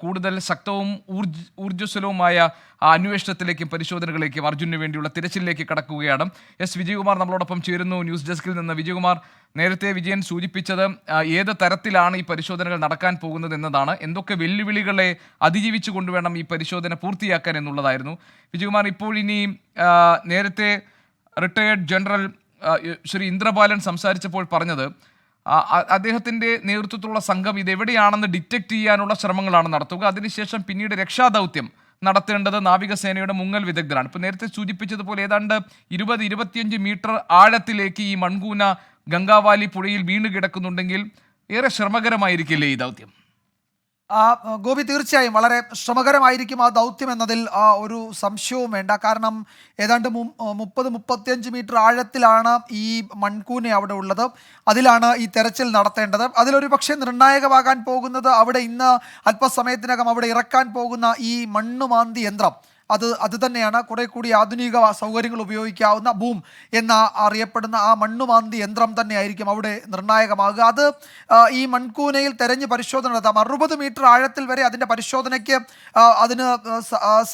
കൂടുതൽ ശക്തവും ഊർജ്ജസ്വലവുമായ അന്വേഷണത്തിലേക്കും പരിശോധനകളിലേക്കും അർജുനു വേണ്ടിയുള്ള തിരച്ചിലിലേക്ക് കടക്കുകയാണ്. എസ് വിജയകുമാർ നമ്മളോടൊപ്പം ചേരുന്നു ന്യൂസ് ഡെസ്കിൽ നിന്ന്. വിജയകുമാർ, നേരത്തെ വിജയൻ സൂചിപ്പിച്ചത് ഏത് തരത്തിലാണ് ഈ പരിശോധനകൾ നടക്കാൻ പോകുന്നത് എന്നതാണ്. എന്തൊക്കെ വെല്ലുവിളികളെ അതിജീവിച്ചു കൊണ്ടുവേണം ഈ പരിശോധന പൂർത്തിയാക്കാൻ എന്നുള്ളതായിരുന്നു. വിജയകുമാർ, ഇപ്പോൾ ഇനി നേരത്തെ റിട്ടയേർഡ് ജനറൽ ശ്രീ ഇന്ദ്രബാലൻ സംസാരിച്ചപ്പോൾ പറഞ്ഞത് അദ്ദേഹത്തിൻ്റെ നേതൃത്വത്തിലുള്ള സംഘം ഇതെവിടെയാണെന്ന് ഡിറ്റക്ട് ചെയ്യാനുള്ള ശ്രമങ്ങളാണ് നടത്തുക. അതിനുശേഷം പിന്നീട് രക്ഷാദൗത്യം നടത്തേണ്ടത് നാവികസേനയുടെ മുങ്ങൽ വിദഗ്ധരാണ്. ഇപ്പോൾ നേരത്തെ സൂചിപ്പിച്ചതുപോലെ ഏതാണ്ട് 20-25 മീറ്റർ ആഴത്തിലേക്ക് ഈ മൺകൂന ഗംഗാവാലി പുഴയിൽ വീണ് കിടക്കുന്നുണ്ടെങ്കിൽ ഏറെ ശ്രമകരമായിരിക്കില്ലേ ഈ ദൗത്യം? ഗോപി, തീർച്ചയായും വളരെ ശ്രമകരമായിരിക്കും ആ ദൗത്യം എന്നതിൽ ഒരു സംശയവും വേണ്ട. കാരണം ഏതാണ്ട് 30-35 മീറ്റർ ആഴത്തിലാണ് ഈ മൺകൂന അവിടെ ഉള്ളത്. അതിലാണ് ഈ തെരച്ചിൽ നടത്തേണ്ടത്. അതിലൊരു പക്ഷേ നിർണായകമാകാൻ പോകുന്നത് അവിടെ ഇന്ന് അല്പസമയത്തിനകം അവിടെ ഇറക്കാൻ പോകുന്ന ഈ മണ്ണുമാന്തി യന്ത്രം അത് തന്നെയാണ്. കുറെ കൂടി ആധുനിക സൗകര്യങ്ങൾ ഉപയോഗിക്കാവുന്ന ബൂം എന്ന അറിയപ്പെടുന്ന ആ മണ്ണുമാന്തി യന്ത്രം തന്നെയായിരിക്കും അവിടെ നിർണായകമാകുക. അത് ഈ മൺകൂനയിൽ തെരഞ്ഞ് പരിശോധന നടത്താം. 60 മീറ്റർ ആഴത്തിൽ വരെ അതിൻ്റെ പരിശോധനയ്ക്ക് അതിന്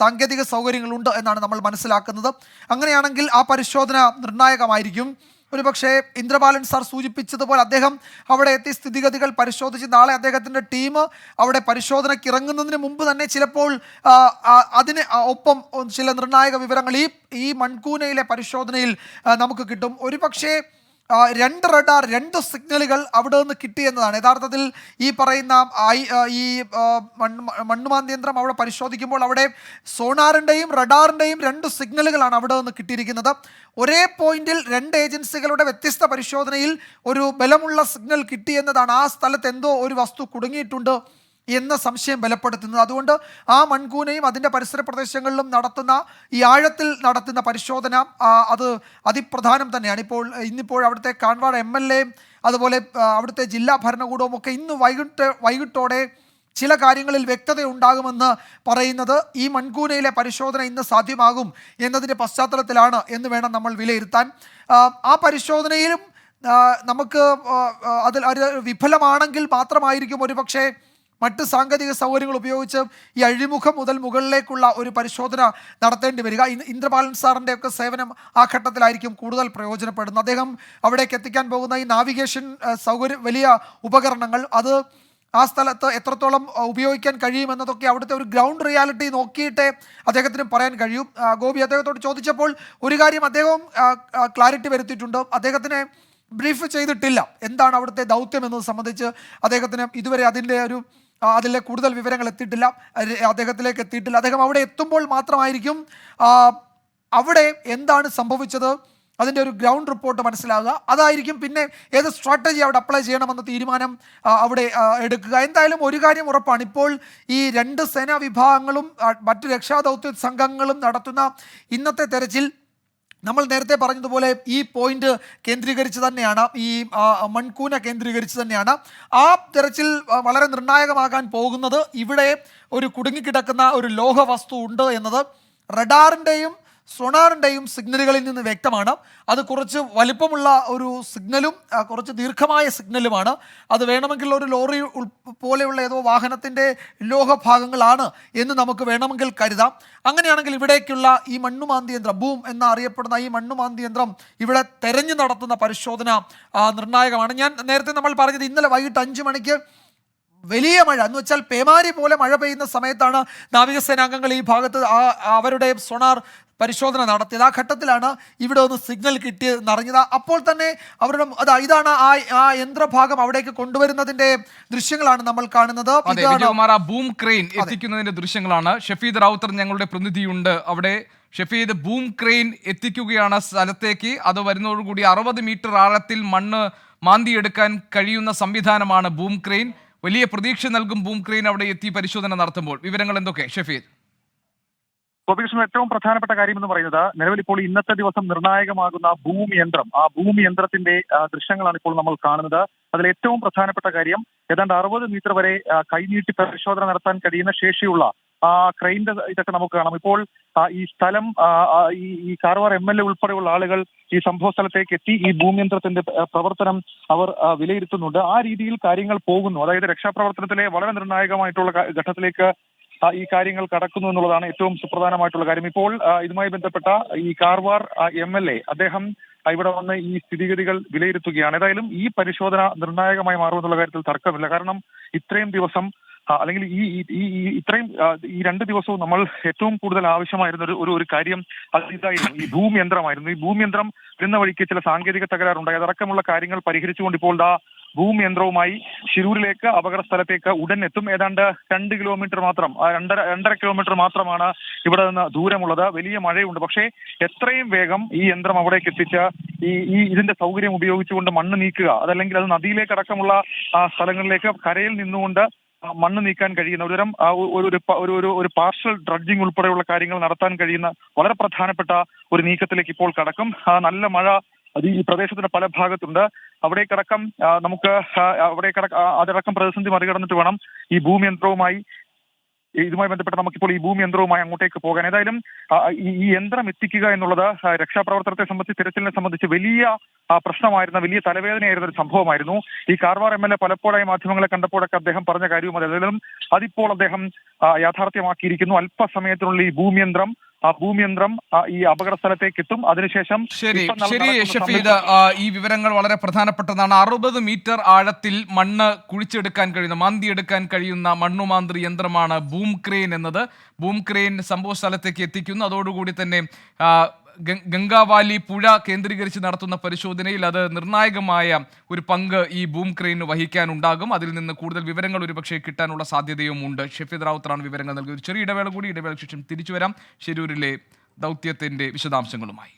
സാങ്കേതിക സൗകര്യങ്ങളുണ്ട് എന്നാണ് നമ്മൾ മനസ്സിലാക്കുന്നത്. അങ്ങനെയാണെങ്കിൽ ആ പരിശോധന നിർണായകമായിരിക്കും. ഒരു പക്ഷേ ഇന്ദ്രബാലൻ സാർ സൂചിപ്പിച്ചതുപോലെ അദ്ദേഹം അവിടെ എത്തി സ്ഥിതിഗതികൾ പരിശോധിച്ച് നാളെ അദ്ദേഹത്തിൻ്റെ ടീം അവിടെ പരിശോധനയ്ക്ക് ഇറങ്ങുന്നതിന് മുമ്പ് തന്നെ ചിലപ്പോൾ അതിന് ഒപ്പം ചില നിർണായക വിവരങ്ങൾ ഈ മൺകൂനയിലെ പരിശോധനയിൽ നമുക്ക് കിട്ടും. ഒരു പക്ഷേ 2 റഡാർ 2 സിഗ്നലുകൾ അവിടെ നിന്ന് കിട്ടിയെന്നതാണ്. യഥാർത്ഥത്തിൽ ഈ പറയുന്ന ഈ മണ്ണുമാന്തി യന്ത്രം അവിടെ പരിശോധിക്കുമ്പോൾ അവിടെ സോണാറിൻ്റെയും റഡാറിൻ്റെയും 2 സിഗ്നലുകളാണ് അവിടെ നിന്ന് കിട്ടിയിരിക്കുന്നത്. ഒരേ പോയിന്റിൽ 2 ഏജൻസികളുടെ വ്യത്യസ്ത പരിശോധനയിൽ ഒരു ബലമുള്ള സിഗ്നൽ കിട്ടിയെന്നതാണ്. ആ സ്ഥലത്ത് എന്തോ ഒരു വസ്തു കുടുങ്ങിയിട്ടുണ്ട് എന്ന സംശയം ബലപ്പെടുത്തുന്നത്. അതുകൊണ്ട് ആ മൺകൂനയും അതിൻ്റെ പരിസര പ്രദേശങ്ങളിലും നടത്തുന്ന ഈ ആഴത്തിൽ നടത്തുന്ന പരിശോധന അത് അതിപ്രധാനം തന്നെയാണ്. ഇന്നിപ്പോൾ അവിടുത്തെ കാൺവാട് MLA അതുപോലെ അവിടുത്തെ ജില്ലാ ഭരണകൂടവും ഒക്കെ ഇന്ന് വൈകിട്ടോടെ ചില കാര്യങ്ങളിൽ വ്യക്തത ഉണ്ടാകുമെന്ന് പറയുന്നത് ഈ മൺകൂനയിലെ പരിശോധന ഇന്ന് സാധ്യമാകും എന്നതിൻ്റെ പശ്ചാത്തലത്തിലാണ് എന്ന് വേണം നമ്മൾ വിലയിരുത്താൻ. ആ പരിശോധനയിലും നമുക്ക് അതിൽ വിഫലമാണെങ്കിൽ മാത്രമായിരിക്കും ഒരു പക്ഷേ മറ്റ് സാങ്കേതിക സൗകര്യങ്ങൾ ഉപയോഗിച്ച് ഈ അഴിമുഖം മുതൽ മുകളിലേക്കുള്ള ഒരു പരിശോധന നടത്തേണ്ടി വരിക. ഇന്ദ്രബാലൻ സാറിൻ്റെ ഒക്കെ സേവനം ആ ഘട്ടത്തിലായിരിക്കും കൂടുതൽ പ്രയോജനപ്പെടുന്നത്. അദ്ദേഹം അവിടേക്ക് എത്തിക്കാൻ പോകുന്ന ഈ നാവിഗേഷൻ വലിയ ഉപകരണങ്ങൾ അത് ആ സ്ഥലത്ത് എത്രത്തോളം ഉപയോഗിക്കാൻ കഴിയുമെന്നതൊക്കെ അവിടുത്തെ ഒരു ഗ്രൗണ്ട് റിയാലിറ്റി നോക്കിയിട്ടേ അദ്ദേഹത്തിന് പറയാൻ കഴിയും. ഗോപി അദ്ദേഹത്തോട് ചോദിച്ചപ്പോൾ ഒരു കാര്യം അദ്ദേഹവും ക്ലാരിറ്റി വരുത്തിയിട്ടുണ്ട്. അദ്ദേഹത്തിനെ ബ്രീഫ് ചെയ്തിട്ടില്ല എന്താണ് അവിടുത്തെ ദൗത്യം എന്നത് സംബന്ധിച്ച്. അദ്ദേഹത്തിന് ഇതുവരെ അതിലെ കൂടുതൽ വിവരങ്ങൾ അദ്ദേഹത്തിലേക്ക് എത്തിയിട്ടില്ല. അദ്ദേഹം അവിടെ എത്തുമ്പോൾ മാത്രമായിരിക്കും അവിടെ എന്താണ് സംഭവിച്ചത് അതിൻ്റെ ഒരു ഗ്രൗണ്ട് റിപ്പോർട്ട് മനസ്സിലാകുക. അതായിരിക്കും പിന്നെ ഏത് സ്ട്രാറ്റജി അവിടെ അപ്ലൈ ചെയ്യണമെന്ന തീരുമാനം അവിടെ എടുക്കുക. എന്തായാലും ഒരു കാര്യം ഉറപ്പാണ്, ഇപ്പോൾ ഈ 2 സേനാ വിഭാഗങ്ങളും മറ്റ് രക്ഷാദൗത്യ സംഘങ്ങളും നടത്തുന്ന ഇന്നത്തെ തെരച്ചിൽ നമ്മൾ നേരത്തെ പറഞ്ഞതുപോലെ ഈ പോയിന്റ് കേന്ദ്രീകരിച്ച് തന്നെയാണ്, ഈ മൺകൂന കേന്ദ്രീകരിച്ച് തന്നെയാണ്. ആ തെരച്ചിൽ വളരെ നിർണായകമാകാൻ പോകുന്നത് ഇവിടെ ഒരു കുടുങ്ങിക്കിടക്കുന്ന ഒരു ലോഹ വസ്തു ഉണ്ട് എന്നത് റഡാറിൻ്റെയും സോണാറിൻ്റെയും സിഗ്നലുകളിൽ നിന്ന് വ്യക്തമാണ്. അത് കുറച്ച് വലിപ്പമുള്ള ഒരു സിഗ്നലും കുറച്ച് ദീർഘമായ സിഗ്നലുമാണ്. അത് വേണമെങ്കിൽ ഒരു ലോറി പോലെയുള്ള ഏതോ വാഹനത്തിൻ്റെ ലോഹഭാഗങ്ങളാണ് എന്ന് നമുക്ക് വേണമെങ്കിൽ കരുതാം. അങ്ങനെയാണെങ്കിൽ ഇവിടേക്കുള്ള ഈ മണ്ണുമാന്തി യന്ത്രം ബൂം എന്നറിയപ്പെടുന്ന ഈ മണ്ണുമാന്തി യന്ത്രം ഇവിടെ തെരഞ്ഞു നടത്തുന്ന പരിശോധന നിർണായകമാണ്. ഞാൻ നേരത്തെ നമ്മൾ പറഞ്ഞത് ഇന്നലെ വൈകിട്ട് 5 മണിക്ക് വലിയ മഴ എന്ന് വെച്ചാൽ പേമാരി പോലെ മഴ പെയ്യുന്ന സമയത്താണ് നാവികസേനാംഗങ്ങൾ ഈ ഭാഗത്ത് അവരുടെ സോണാർ പരിശോധന നടത്തിയത്. ആ ഘട്ടത്തിലാണ് ഇവിടെ ഒന്ന് സിഗ്നൽ കിട്ടിയെന്നറിഞ്ഞത്. അപ്പോൾ തന്നെ അവരുടെ ഇതാണ് ആ യന്ത്രഭാഗം അവിടേക്ക് കൊണ്ടുവരുന്നതിന്റെ ദൃശ്യങ്ങളാണ് നമ്മൾ കാണുന്നത്. ബൂം ക്രെയിൻ എത്തിക്കുന്നതിന്റെ ദൃശ്യങ്ങളാണ്. ഷഫീദ് റാവുത്തർ ഞങ്ങളുടെ പ്രതിനിധിയുണ്ട് അവിടെ. ഷഫീദ്, ബൂം ക്രെയിൻ എത്തിക്കുകയാണ് സ്ഥലത്തേക്ക്. അത് വരുന്നതോടുകൂടി 60 മീറ്റർ ആഴത്തിൽ മണ്ണ് മാന്തിയെടുക്കാൻ കഴിയുന്ന സംവിധാനമാണ് ബൂം ക്രെയിൻ. വലിയ പ്രതീക്ഷ നൽകും ബൂം ക്രെയിൻ അവിടെ എത്തി പരിശോധന നടത്തുമ്പോൾ. വിവരങ്ങൾ എന്തൊക്കെ ഷഫീദ്? ഗോപികൃഷ്ണൻ, ഏറ്റവും പ്രധാനപ്പെട്ട കാര്യം എന്ന് പറയുന്നത് നിലവിൽ ഇപ്പോൾ ഇന്നത്തെ ദിവസം നിർണായകമാകുന്ന ഭൂമി യന്ത്രം, ആ ഭൂമി യന്ത്രത്തിന്റെ ദൃശ്യങ്ങളാണ് ഇപ്പോൾ നമ്മൾ കാണുന്നത്. അതിൽ ഏറ്റവും പ്രധാനപ്പെട്ട കാര്യം ഏതാണ്ട് 60 മീറ്റർ വരെ കൈനീട്ടി പരിശോധന നടത്താൻ കഴിയുന്ന ശേഷിയുള്ള ക്രെയിൻ്റെ ഇതൊക്കെ നമുക്ക് കാണാം. ഇപ്പോൾ ഈ സ്ഥലം ഈ കാർവാർ MLA ഉൾപ്പെടെയുള്ള ആളുകൾ ഈ സംഭവ സ്ഥലത്തേക്ക് എത്തി ഈ ഭൂമിയന്ത്രത്തിന്റെ പ്രവർത്തനം അവർ വിലയിരുത്തുന്നുണ്ട്. ആ രീതിയിൽ കാര്യങ്ങൾ പോകുന്നു. അതായത് രക്ഷാപ്രവർത്തനത്തിലെ വളരെ നിർണായകമായിട്ടുള്ള ഘട്ടത്തിലേക്ക് ഈ കാര്യങ്ങൾ കടക്കുന്നു എന്നുള്ളതാണ് ഏറ്റവും സുപ്രധാനമായിട്ടുള്ള കാര്യം. ഇപ്പോൾ ഇതുമായി ബന്ധപ്പെട്ട ഈ കാർവാർ MLA അദ്ദേഹം ഇവിടെ വന്ന് ഈ സ്ഥിതിഗതികൾ വിലയിരുത്തുകയാണ്. ഏതായാലും ഈ പരിശോധന നിർണായകമായി മാറുമെന്നുള്ള കാര്യത്തിൽ തർക്കമില്ല. കാരണം ഇത്രയും ദിവസം അല്ലെങ്കിൽ ഇത്രയും ഈ 2 ദിവസവും നമ്മൾ ഏറ്റവും കൂടുതൽ ആവശ്യമായിരുന്ന ഒരു കാര്യം ഇതായിരുന്നു, ഈ ഭൂമിയന്ത്രമായിരുന്നു. ഈ ഭൂമിയന്ത്രം വരുന്ന വഴിക്ക് ചില സാങ്കേതിക തകരാറുണ്ടായി. അതടക്കമുള്ള കാര്യങ്ങൾ പരിഹരിച്ചുകൊണ്ട് ഇപ്പോൾ ഭൂമിയന്ത്രവുമായി ശിരൂരിലേക്ക് അപകട സ്ഥലത്തേക്ക് ഉടൻ എത്തും. ഏതാണ്ട് 2 കിലോമീറ്റർ മാത്രം, 2.5 കിലോമീറ്റർ മാത്രമാണ് ഇവിടെ നിന്ന് ദൂരമുള്ളത്. വലിയ മഴയുണ്ട്. പക്ഷേ എത്രയും വേഗം ഈ യന്ത്രം അവിടേക്ക് എത്തിച്ച് ഇതിന്റെ സൗകര്യം ഉപയോഗിച്ചുകൊണ്ട് മണ്ണ് നീക്കുക, അതല്ലെങ്കിൽ അത് നദിയിലേക്ക് അടക്കമുള്ള സ്ഥലങ്ങളിലേക്ക് കരയിൽ നിന്നുകൊണ്ട് മണ്ണ് നീക്കാൻ കഴിയുന്ന ഒരു പാർഷ്യൽ ഡ്രഡ്ജിങ് ഉൾപ്പെടെയുള്ള കാര്യങ്ങൾ നടത്താൻ കഴിയുന്ന വളരെ പ്രധാനപ്പെട്ട ഒരു നീക്കത്തിലേക്ക് ഇപ്പോൾ കടക്കും. നല്ല മഴ അത് ഈ പ്രദേശത്തിന്റെ പല ഭാഗത്തുണ്ട്. അവിടേക്കടക്കം അതടക്കം പ്രതിസന്ധി മറികടന്നിട്ട് വേണം ഇതുമായി ബന്ധപ്പെട്ട് നമുക്കിപ്പോൾ ഈ ഭൂമിയന്ത്രവുമായി അങ്ങോട്ടേക്ക് പോകാൻ. ഏതായാലും ഈ യന്ത്രം എത്തിക്കുക എന്നുള്ളത് രക്ഷാപ്രവർത്തനത്തെ സംബന്ധിച്ച്, തിരച്ചിലിനെ സംബന്ധിച്ച് വലിയ പ്രശ്നമായിരുന്ന, വലിയ തലവേദനയായിരുന്ന ഒരു സംഭവമായിരുന്നു. ഈ കാർവാർ MLA പലപ്പോഴായി മാധ്യമങ്ങളെ കണ്ടപ്പോഴൊക്കെ അദ്ദേഹം പറഞ്ഞ കാര്യവും ഏതായാലും അതിപ്പോൾ അദ്ദേഹം യാഥാർത്ഥ്യമാക്കിയിരിക്കുന്നു. അല്പസമയത്തിനുള്ളിൽ ഈ ഭൂമിയന്ത്രം ഈ അപകട സ്ഥലത്തേക്ക് എത്തും. അതിനുശേഷം ശരി ഷഫീദ്, ഈ വിവരങ്ങൾ വളരെ പ്രധാനപ്പെട്ടതാണ്. 60 മീറ്റർ ആഴത്തിൽ മണ്ണ് കുഴിച്ചെടുക്കാൻ കഴിയുന്ന, മാന്തിയെടുക്കാൻ കഴിയുന്ന മണ്ണുമാന്ത്രി യന്ത്രമാണ് ബൂം ക്രെയിൻ എന്നത്. ബൂം ക്രെയിൻ സംഭവ സ്ഥലത്തേക്ക് എത്തിക്കുന്നു. അതോടുകൂടി തന്നെ ഗംഗാവാലി പുഴ കേന്ദ്രീകരിച്ച് നടത്തുന്ന പരിശോധനയിൽ അത് നിർണായകമായ ഒരു പങ്ക് ഈ ബൂം ക്രെയിന് വഹിക്കാനുണ്ടാകും. അതിൽ നിന്ന് കൂടുതൽ വിവരങ്ങൾ ഒരുപക്ഷെ കിട്ടാനുള്ള സാധ്യതയും ഉണ്ട്. ഷഫീദ് റാവുത്തറാണ് വിവരങ്ങൾ നൽകിയത്. ഒരു ചെറിയ ഇടവേള കൂടി, ഇടവേളയ്ക്ക് ശേഷം തിരിച്ചു വരാം ശിരൂരിലെ ദൗത്യത്തിന്റെ വിശദാംശങ്ങളുമായി.